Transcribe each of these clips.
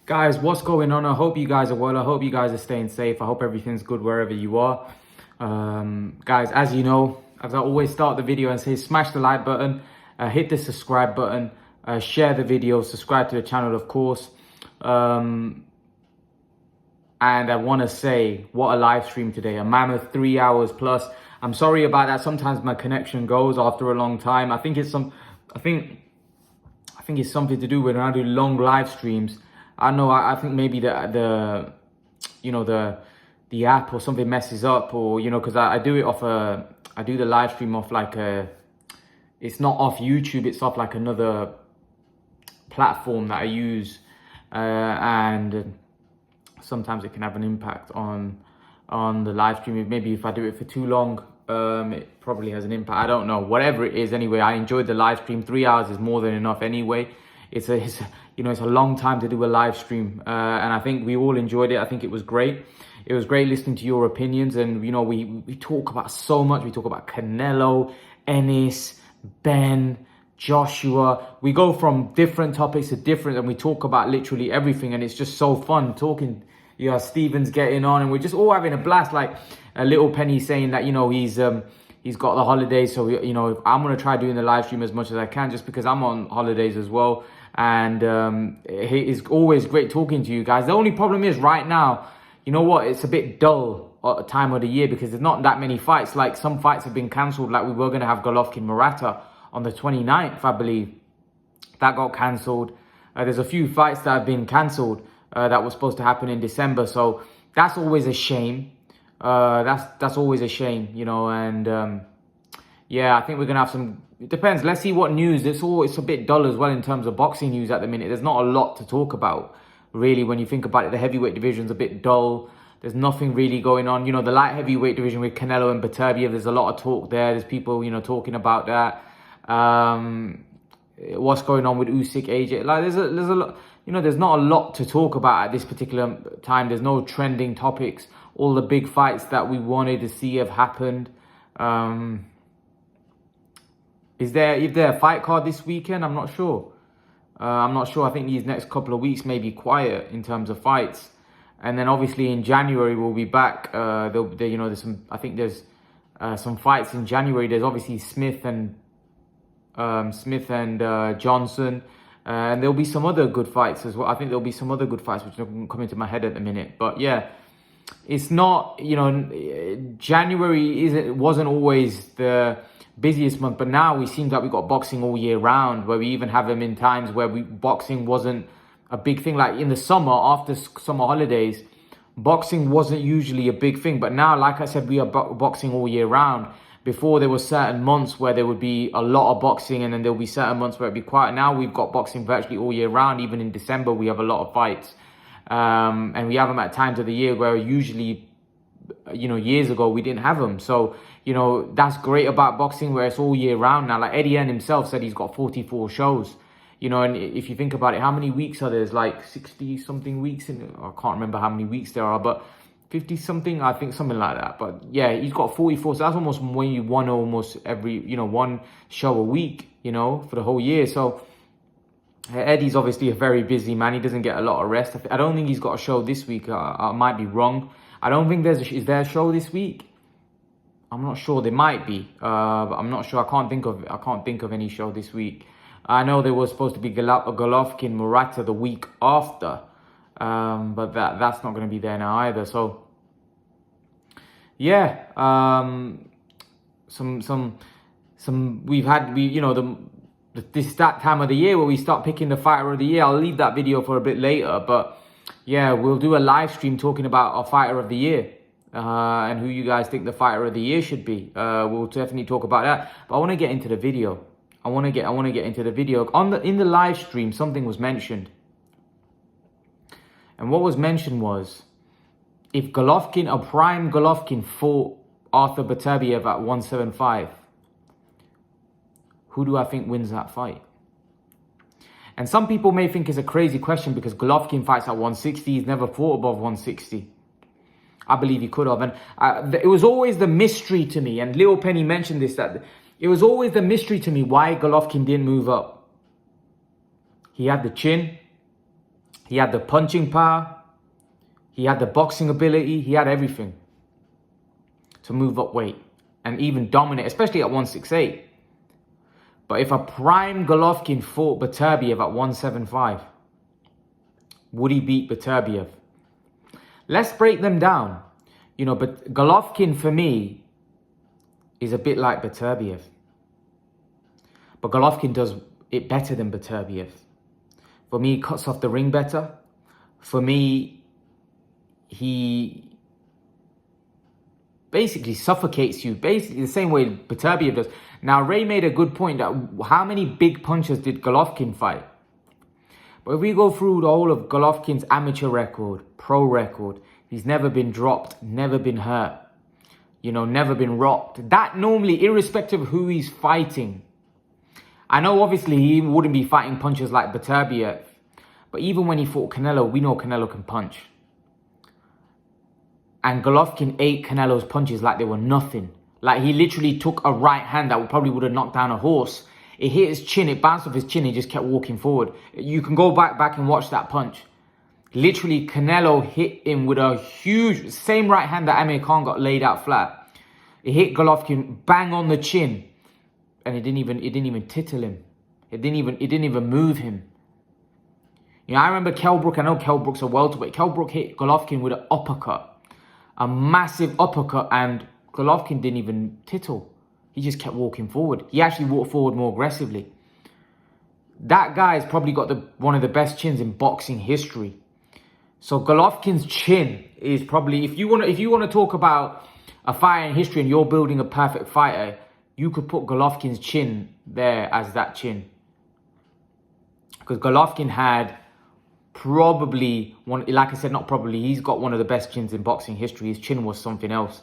Guys, what's going on? I hope you guys are well. I hope you guys are staying safe. I hope everything's good wherever you are. Guys, as you know, as I always start the video and say, smash the like button, hit the subscribe button, share the video, subscribe to the channel, of course. And I want to say, what a live stream today, a mammoth 3 hours plus. I'm sorry about that. Sometimes my connection goes after a long time. I think it's something to do with when I do long live streams. I know. I think maybe the app or something messes up, or because I do it off I do the live stream off it's not off YouTube. It's off like another platform that I use, and sometimes it can have an impact on the live stream. Maybe if I do it for too long, it probably has an impact. I don't know. Whatever it is, anyway, I enjoyed the live stream. 3 hours is more than enough anyway. It's a long time to do a live stream, and I think we all enjoyed it. I think it was great. It was great listening to your opinions, and we talk about so much. We talk about Canelo, Ennis, Ben, Joshua. We go from different topics to different, and we talk about literally everything, and it's just so fun talking. Steven's getting on, and we're just all having a blast. Like a little Penny saying that he's got the holidays, so I'm gonna try doing the live stream as much as I can, just because I'm on holidays as well. And it's always great talking to you guys. The only problem is right now, it's a bit dull at the time of the year because there's not that many fights. Like some fights have been cancelled. Like we were going to have Golovkin Murata on the 29th, I believe. That got cancelled. There's a few fights that have been cancelled that were supposed to happen in December. So that's always a shame. That's always a shame, and yeah, I think we're gonna have some. It depends. Let's see what news. It's a bit dull as well in terms of boxing news at the minute. There's not a lot to talk about, really, when you think about it. The heavyweight division's a bit dull. There's nothing really going on. The light heavyweight division with Canelo and Beterbiev, there's a lot of talk there. There's people, talking about that. What's going on with Usyk, AJ? Like, there's a lot. There's not a lot to talk about at this particular time. There's no trending topics. All the big fights that we wanted to see have happened. Is there a fight card this weekend? I'm not sure. I think these next couple of weeks may be quiet in terms of fights, and then obviously in January we'll be back. There's some. I think there's some fights in January. There's obviously Smith and Johnson, and there'll be some other good fights as well. I think there'll be some other good fights which don't come into my head at the minute. But yeah, it's not. January wasn't always the busiest month, but now we seem like we've got boxing all year round, where we even have them in times where boxing wasn't a big thing. Like in the summer, after summer holidays, boxing wasn't usually a big thing, but now, like I said, we are boxing all year round. Before, there were certain months where there would be a lot of boxing, and then there'll be certain months where it'd be quiet. Now we've got boxing virtually all year round. Even in December, we have a lot of fights, and we have them at times of the year where usually, years ago we didn't have them. So that's great about boxing, where it's all year round now. Like Eddie Hearn himself said he's got 44 shows, and if you think about it, how many weeks are there? There's like 60 something weeks I can't remember how many weeks there are, but 50 something, I think, something like that. But yeah, he's got 44, so that's almost when you won almost every, one show a week, for the whole year. So Eddie's obviously a very busy man. He doesn't get a lot of rest. I don't think he's got a show this week. I might be wrong. I don't think is there a show this week? I'm not sure. There might be, but I'm not sure. I can't think of any show this week. I know there was supposed to be Golovkin Murata the week after, but that's not going to be there now either. So yeah, this that time of the year where we start picking the fighter of the year. I'll leave that video for a bit later, but yeah, we'll do a live stream talking about our fighter of the year. And who you guys think the fighter of the year should be. We'll definitely talk about that. But I want to get into the video. I want to get into the video. In the live stream, something was mentioned. And what was mentioned was, if a prime Golovkin fought Artur Beterbiev at 175, who do I think wins that fight? And some people may think it's a crazy question because Golovkin fights at 160. He's never fought above 160. I believe he could have. And it was always the mystery to me, and Little Penny mentioned this, that it was always the mystery to me why Golovkin didn't move up. He had the chin. He had the punching power. He had the boxing ability. He had everything to move up weight and even dominate, especially at 168. But if a prime Golovkin fought Beterbiev at 175, would he beat Beterbiev? Let's break them down. You know, but Golovkin for me is a bit like Beterbiev. But Golovkin does it better than Beterbiev. For me, he cuts off the ring better. For me, he basically suffocates you, basically the same way Beterbiev does. Now, Ray made a good point that how many big punches did Golovkin fight? But if we go through the whole of Golovkin's amateur record, pro record, he's never been dropped, never been hurt, you know, never been rocked. That normally, irrespective of who he's fighting. I know obviously he wouldn't be fighting punches like Beterbiev, but even when he fought Canelo, we know Canelo can punch. And Golovkin ate Canelo's punches like they were nothing. Like he literally took a right hand that probably would have knocked down a horse. It hit his chin, it bounced off his chin, he just kept walking forward. You can go back and watch that punch. Literally, Canelo hit him with a huge, same right hand that Amir Khan got laid out flat. It hit Golovkin bang on the chin. And it didn't even tittle him. It didn't even move him. You know, I remember Kell Brook, I know Kell Brook's a welterweight. Kell Brook hit Golovkin with an uppercut. A massive uppercut, and Golovkin didn't even tittle. He just kept walking forward. He actually walked forward more aggressively. That guy's probably got one of the best chins in boxing history. So Golovkin's chin is probably, if you want to talk about a fighter in history and you're building a perfect fighter, you could put Golovkin's chin there as that chin. Because Golovkin had probably one, like I said, not probably, he's got one of the best chins in boxing history. His chin was something else.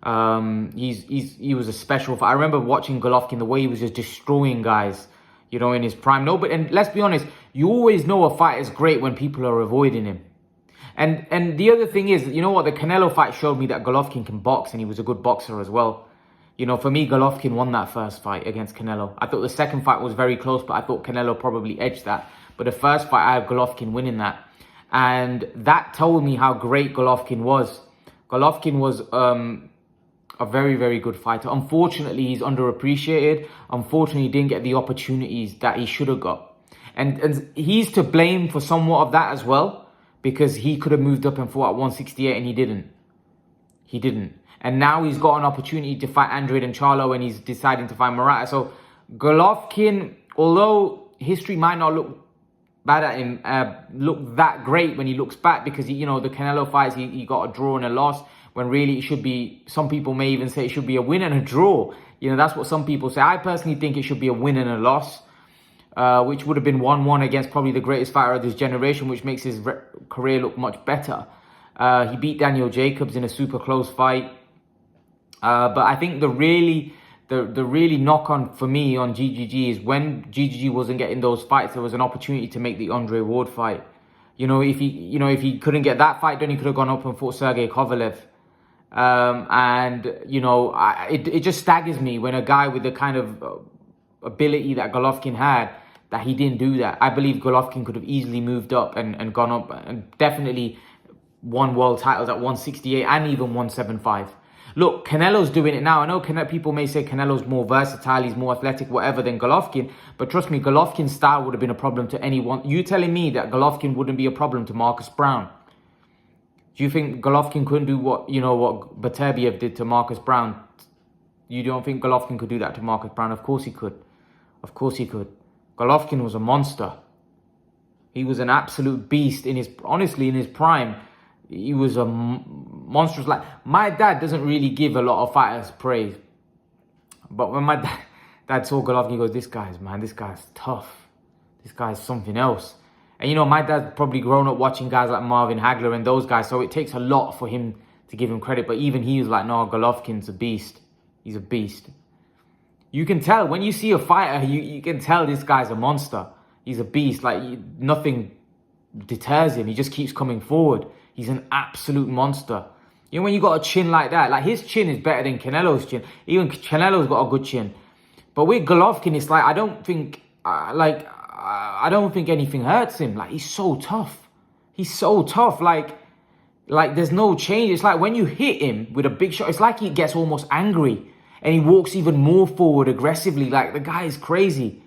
He was a special fighter. I remember watching Golovkin, the way he was just destroying guys, you know, in his prime. No, but, and let's be honest, you always know a fight is great when people are avoiding him. And the other thing is, you know what, the Canelo fight showed me that Golovkin can box, and he was a good boxer as well. You know, for me, Golovkin won that first fight against Canelo. I thought the second fight was very close, but I thought Canelo probably edged that. But the first fight, I had Golovkin winning that. And that told me how great Golovkin was. Golovkin was a very, very good fighter. Unfortunately, he's underappreciated. Unfortunately, he didn't get the opportunities that he should have got. And he's to blame for somewhat of that as well, because he could have moved up and fought at 168 and he didn't. He didn't. And now he's got an opportunity to fight Andrade and Charlo, and he's deciding to fight Murata. So Golovkin, although history might not look bad at him, look that great when he looks back, because he, you know, the Canelo fights, he got a draw and a loss, when really it should be, some people may even say it should be a win and a draw. You know, that's what some people say. I personally think it should be a win and a loss, which would have been 1-1 against probably the greatest fighter of this generation, which makes his career look much better. He beat Daniel Jacobs in a super close fight. But I think the really knock on for me on GGG is when GGG wasn't getting those fights, there was an opportunity to make the Andre Ward fight. You know, if he couldn't get that fight done, he could have gone up and fought Sergey Kovalev. And you know, it just staggers me when a guy with the kind of ability that Golovkin had, that he didn't do that. I believe Golovkin could have easily moved up and gone up and definitely won world titles at 168 and even 175. Look, Canelo's doing it now. I know people may say Canelo's more versatile, he's more athletic, whatever, than Golovkin. But trust me, Golovkin's style would have been a problem to anyone. You telling me that Golovkin wouldn't be a problem to Marcus Brown? Do you think Golovkin couldn't do what Beterbiev did to Marcus Brown? You don't think Golovkin could do that to Marcus Brown? Of course he could. Of course he could. Golovkin was a monster. He was an absolute beast in his prime. He was a monstrous. Like, my dad doesn't really give a lot of fighters praise, but when my dad saw Golovkin, he goes, this guy's tough. This guy's something else. And you know, my dad's probably grown up watching guys like Marvin Hagler and those guys, so it takes a lot for him to give him credit. But even he was like, no, Golovkin's a beast. He's a beast. You can tell when you see a fighter, you can tell this guy's a monster. He's a beast. Like, nothing deters him. He just keeps coming forward. He's an absolute monster. You know, when you got a chin like that, like his chin is better than Canelo's chin. Even Canelo's got a good chin. But with Golovkin, it's like, I don't think, I don't think anything hurts him. Like, he's so tough. He's so tough. Like there's no change. It's like when you hit him with a big shot, it's like he gets almost angry and he walks even more forward aggressively. Like, the guy is crazy.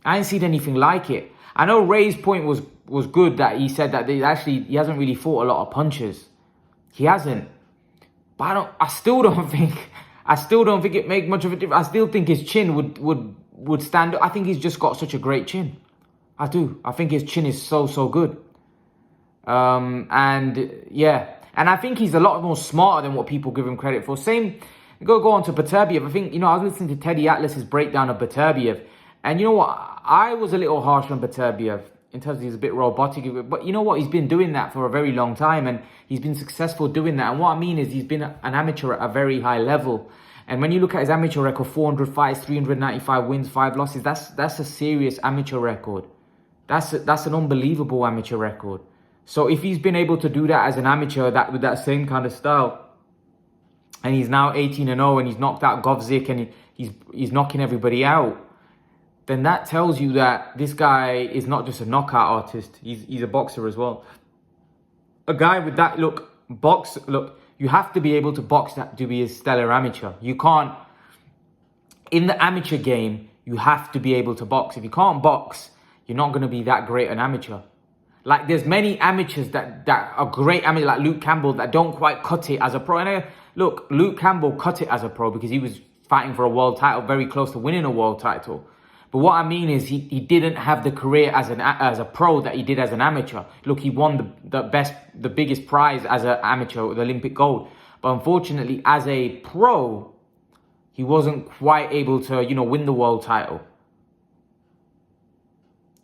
I ain't seen anything like it. I know Ray's point was good, that he said that he hasn't really fought a lot of punches. He hasn't. But I still don't think it make much of a difference. I still think his chin would stand up. I think he's just got such a great chin. I do. I think his chin is so good. And yeah, and I think he's a lot more smarter than what people give him credit for. Same, go on to Beterbiev. I think, I was listening to Teddy Atlas's breakdown of Beterbiev, and you know what? I was a little harsh on Beterbiev in terms of he's a bit robotic, but you know what? He's been doing that for a very long time, and he's been successful doing that. And what I mean is, he's been an amateur at a very high level. And when you look at his amateur record, 400 fights, 395 wins, 5 losses, that's a serious amateur record. That's an unbelievable amateur record. So if he's been able to do that as an amateur, with that same kind of style, and he's now 18-0 and he's knocked out Govzik and he's knocking everybody out, then that tells you that this guy is not just a knockout artist. He's a boxer as well. A guy with that look, you have to be able to box that to be a stellar amateur. You can't, in the amateur game, you have to be able to box. If you can't box, you're not going to be that great an amateur. Like, there's many amateurs that are great amateurs, like Luke Campbell, that don't quite cut it as a pro. And look, Luke Campbell cut it as a pro because he was fighting for a world title, very close to winning a world title. But what I mean is, he didn't have the career as a pro that he did as an amateur. Look, he won the biggest prize as an amateur, the Olympic gold. But unfortunately, as a pro, he wasn't quite able to, win the world title.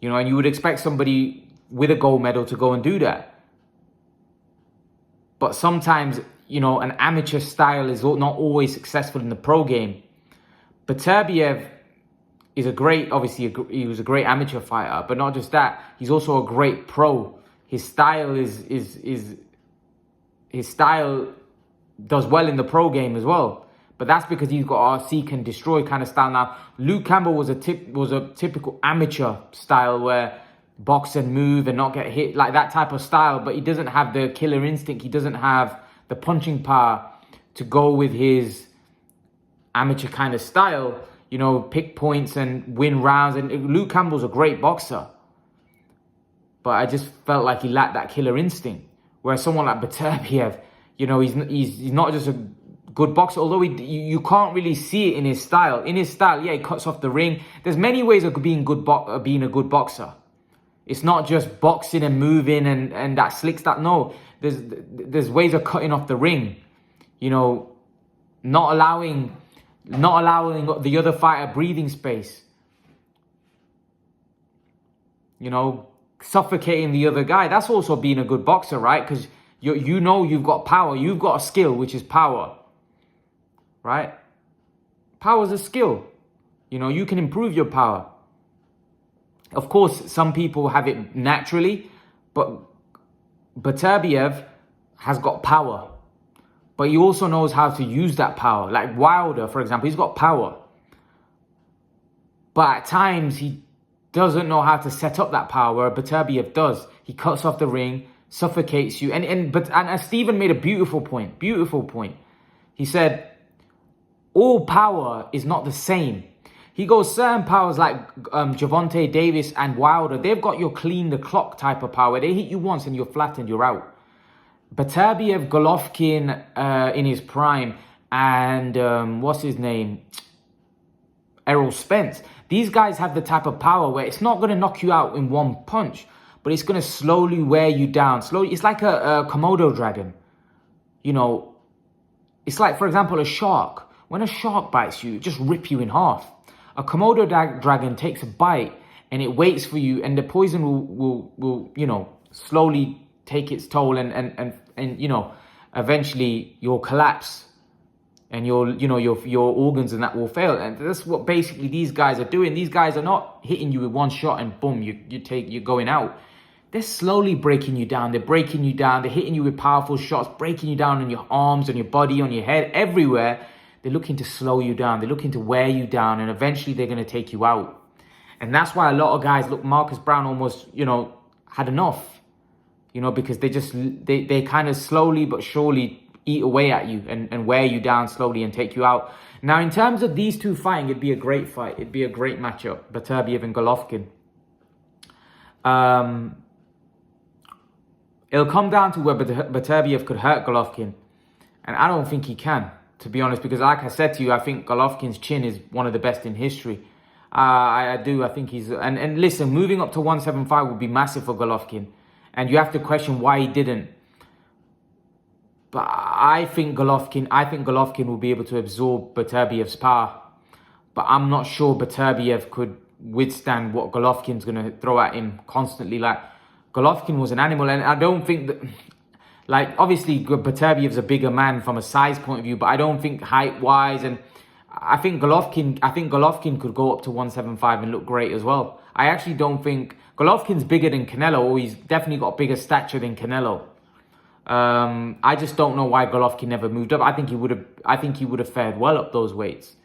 And you would expect somebody with a gold medal to go and do that. But sometimes, an amateur style is not always successful in the pro game. Beterbiev is he was a great amateur fighter, but not just that, he's also a great pro. His style his style does well in the pro game as well. But that's because he's got a seek and destroy kind of style. Now, Luke Campbell was a typical amateur style where box and move and not get hit, like that type of style, but he doesn't have the killer instinct. He doesn't have the punching power to go with his amateur kind of style, pick points and win rounds. And Luke Campbell's a great boxer, but I just felt like he lacked that killer instinct. Whereas someone like Beterbiev, he's not just a good boxer, although you can't really see it in his style. In his style, yeah, he cuts off the ring. There's many ways of being a good boxer. It's not just boxing and moving and that slick stuff. No, there's ways of cutting off the ring. Not allowing the other fighter breathing space. Suffocating the other guy. That's also being a good boxer, right? Because you've got power. You've got a skill, which is power. Right? Power is a skill. You can improve your power. Of course, some people have it naturally, but Beterbiev has got power. But he also knows how to use that power. Like Wilder, for example, he's got power. But at times, he doesn't know how to set up that power, where Beterbiev does. He cuts off the ring, suffocates you. And Stephen made a beautiful point. He said, all power is not the same. He goes, certain powers like Gervonta Davis and Wilder, they've got your clean the clock type of power. They hit you once and you're flattened, you're out. Beterbiev, Golovkin in his prime, and what's his name? Errol Spence. These guys have the type of power where it's not going to knock you out in one punch, but it's going to slowly wear you down. Slowly, it's like a Komodo dragon. It's like, for example, a shark. When a shark bites you, it just rip you in half. A Komodo dragon takes a bite and it waits for you, and the poison will slowly take its toll and eventually you'll collapse and your organs and that will fail. And that's what basically these guys are doing. These guys are not hitting you with one shot and boom, you're going out. They're slowly breaking you down. They're breaking you down. They're hitting you with powerful shots, breaking you down on your arms, on your body, on your head, everywhere. They're looking to slow you down. They're looking to wear you down, and eventually they're going to take you out. And that's why a lot of guys, look, Marcus Brown almost, you know, had enough, you know, because they kind of slowly but surely eat away at you and wear you down slowly and take you out. Now, in terms of these two fighting, it'd be a great fight. It'd be a great matchup, Beterbiev and Golovkin. It'll come down to whether Beterbiev could hurt Golovkin. And I don't think he can, to be honest, because like I said to you, I think Golovkin's chin is one of the best in history. I do. I think he's... And listen, moving up to 175 would be massive for Golovkin. And you have to question why he didn't. But I think Golovkin will be able to absorb Beterbiev's power. But I'm not sure Beterbiev could withstand what Golovkin's going to throw at him constantly. Like, Golovkin was an animal, and I don't think that... Like, obviously, Beterbiev's a bigger man from a size point of view, but I don't think height-wise, and I think Golovkin could go up to 175 and look great as well. I actually don't think... Golovkin's bigger than Canelo, or he's definitely got bigger stature than Canelo. I just don't know why Golovkin never moved up. I think he would have fared well up those weights,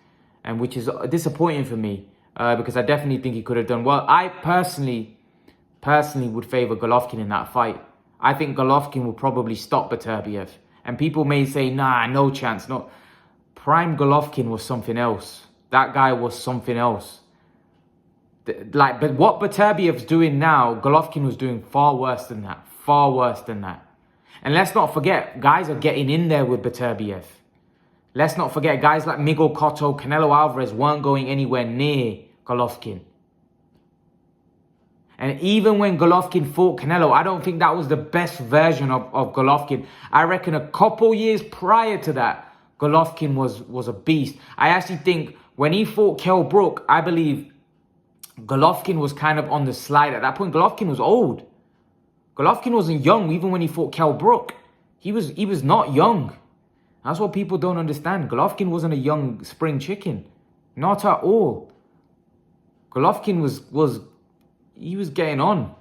and which is disappointing for me because I definitely think he could have done well. I personally would favor Golovkin in that fight. I think Golovkin will probably stop Beterbiev, and people may say, "Nah, no chance." No, prime Golovkin was something else. That guy was something else. But what Beterbiev's doing now, Golovkin was doing far worse than that. Far worse than that. And let's not forget, guys are getting in there with Beterbiev. Let's not forget, guys like Miguel Cotto, Canelo Alvarez weren't going anywhere near Golovkin. And even when Golovkin fought Canelo, I don't think that was the best version of Golovkin. I reckon a couple years prior to that, Golovkin was a beast. I actually think when he fought Kell Brook, I believe Golovkin was kind of on the slide at that point. Golovkin was old. Golovkin wasn't young even when he fought Kell Brook. He was not young. That's what people don't understand. Golovkin wasn't a young spring chicken. Not at all. Golovkin was getting on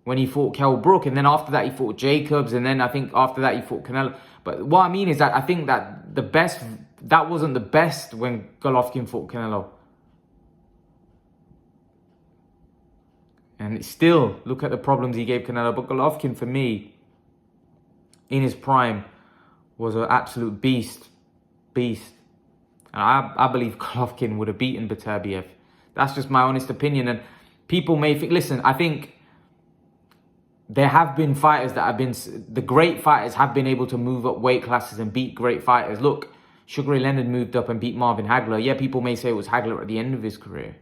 when he fought Kell Brook, and then after that he fought Jacobs, and then I think after that he fought Canelo. But what I mean is that I think that that wasn't the best when Golovkin fought Canelo. And still, look at the problems he gave Canelo. But Golovkin, for me, in his prime, was an absolute beast. Beast. And I believe Golovkin would have beaten Beterbiev. That's just my honest opinion. And people may think, listen, I think there have been fighters that have been... The great fighters have been able to move up weight classes and beat great fighters. Look, Sugar Ray Leonard moved up and beat Marvin Hagler. Yeah, people may say it was Hagler at the end of his career.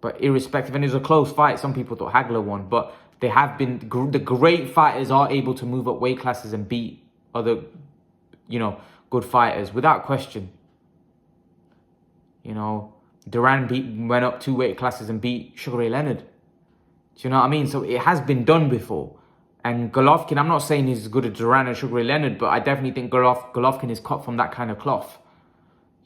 But irrespective, and it was a close fight. Some people thought Hagler won. But they have been... The great fighters are able to move up weight classes and beat other, you know, good fighters without question. You know, Duran went up 2 weight classes and beat Sugar Ray Leonard. Do you know what I mean? So it has been done before. And Golovkin, I'm not saying he's as good as Duran or Sugar Ray Leonard, but I definitely think Golovkin is cut from that kind of cloth.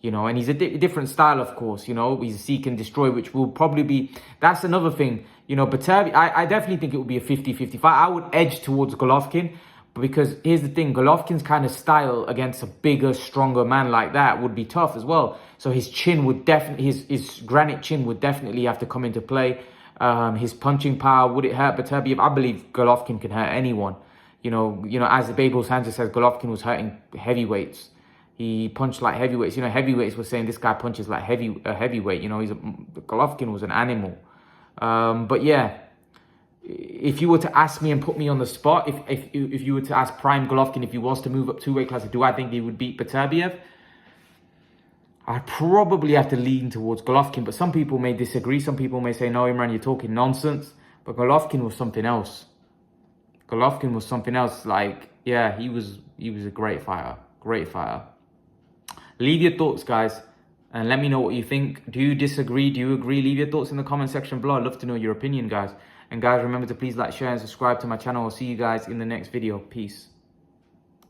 You know, and he's a different style, of course. You know, he's a seek and destroy, which will probably be... That's another thing. You know, Beterbiev, I definitely think it would be a 50-50 fight. I would edge towards Golovkin, because here's the thing. Golovkin's kind of style against a bigger, stronger man like that would be tough as well. So his chin would definitely... His granite chin would definitely have to come into play. His punching power, would it hurt Beterbiev? I believe Golovkin can hurt anyone. You know, as Babel Sanchez says, Golovkin was hurting heavyweights. He punched like heavyweights. You know, heavyweights were saying this guy punches like heavyweight. You know, Golovkin was an animal. But yeah, if you were to ask me and put me on the spot, if you were to ask prime Golovkin if he was to move up 2 weight classes, do I think he would beat Beterbiev? I'd probably have to lean towards Golovkin, but some people may disagree. Some people may say, no, Imran, you're talking nonsense. But Golovkin was something else. Golovkin was something else. Like, yeah, he was a great fighter. Great fighter. Leave your thoughts, guys, and let me know what you think. Do you disagree? Do you agree? Leave your thoughts in the comment section below. I'd love to know your opinion, guys. And guys, remember to please like, share, and subscribe to my channel. I'll see you guys in the next video. Peace.